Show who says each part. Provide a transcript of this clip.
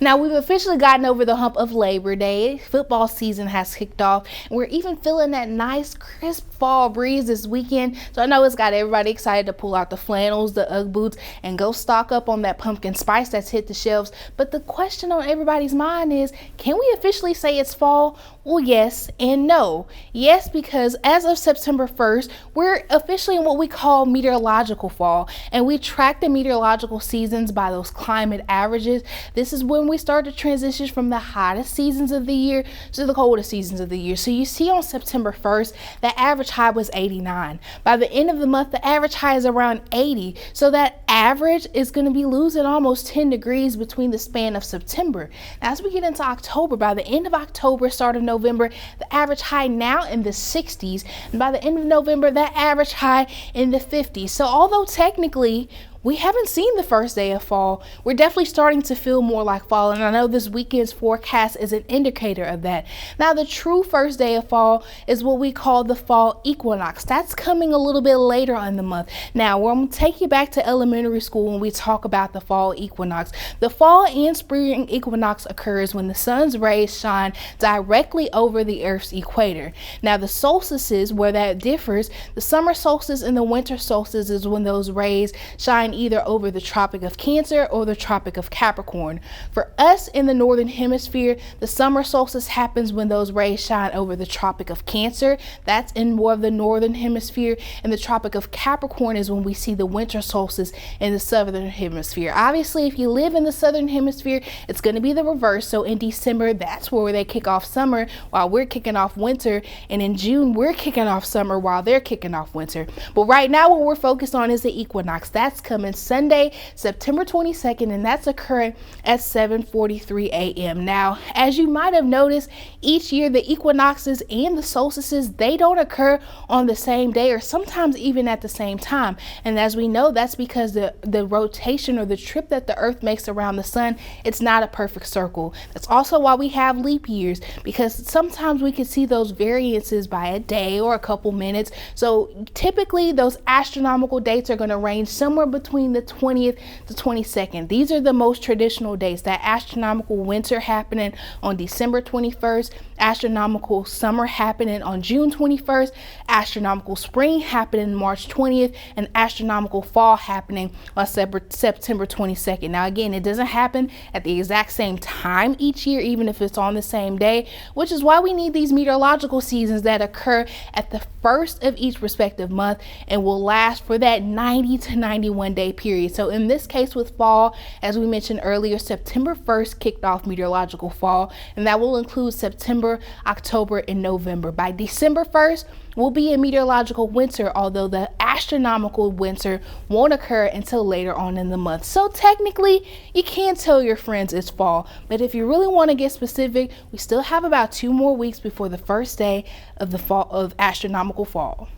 Speaker 1: Now we've officially gotten over the hump of Labor Day. Football season has kicked off, and we're even feeling that nice crisp fall breeze this weekend. So I know it's got everybody excited to pull out the flannels, the Ugg boots, and go stock up on that pumpkin spice that's hit the shelves. But the question on everybody's mind is, can we officially say it's fall? Well, yes and no. Yes, because as of September 1st, we're officially in what we call meteorological fall, and we track the meteorological seasons by those climate averages. This is when we start to transition from the hottest seasons of the year to the coldest seasons of the year. So you see on September 1st, the average high was 89. By the end of the month, the average high is around 80. So that average is going to be losing almost 10 degrees between the span of September. Now, as we get into October, by the end of October, start of November, the average high now in the 60s. And by the end of November, that average high in the 50s. So although technically we haven't seen the first day of fall, we're definitely starting to feel more like fall, and I know this weekend's forecast is an indicator of that. Now, the true first day of fall is what we call the fall equinox. That's coming a little bit later in the month. Now, we're going to take you back to elementary school when we talk about the fall equinox. The fall and spring equinox occurs when the sun's rays shine directly over the Earth's equator. Now, the solstices, where that differs, the summer solstice and the winter solstice is when those rays shine either over the Tropic of Cancer or the Tropic of Capricorn. For us in the northern hemisphere, the summer solstice happens when those rays shine over the Tropic of Cancer. That's in more of the northern hemisphere, and the Tropic of Capricorn is when we see the winter solstice in the southern hemisphere. Obviously, if you live in the southern hemisphere, it's going to be the reverse. So in December, that's where they kick off summer while we're kicking off winter, and in June, we're kicking off summer while they're kicking off winter. But right now, what we're focused on is the equinox. That's coming Sunday, September 22nd, and that's occurring at 7:43 a.m. Now, as you might have noticed, each year the equinoxes and the solstices, they don't occur on the same day or sometimes even at the same time. And as we know, that's because the rotation or the trip that the Earth makes around the sun, it's not a perfect circle. That's also why we have leap years, because sometimes we can see those variances by a day or a couple minutes. So typically those astronomical dates are going to range somewhere between the 20th to 22nd. These are the most traditional dates. That astronomical winter happening on December 21st, astronomical summer happening on June 21st, astronomical spring happening March 20th, and astronomical fall happening on September 22nd. Now again, it doesn't happen at the exact same time each year, even if it's on the same day, which is why we need these meteorological seasons that occur at the first of each respective month and will last for that 90 to 91 day period. So in this case with fall, as we mentioned earlier, September 1st kicked off meteorological fall, and that will include September, October, and November. By December 1st, we'll be in meteorological winter, although the astronomical winter won't occur until later on in the month. So technically, you can tell your friends it's fall, but if you really want to get specific, we still have about 2 more weeks before the first day of the fall of astronomical fall.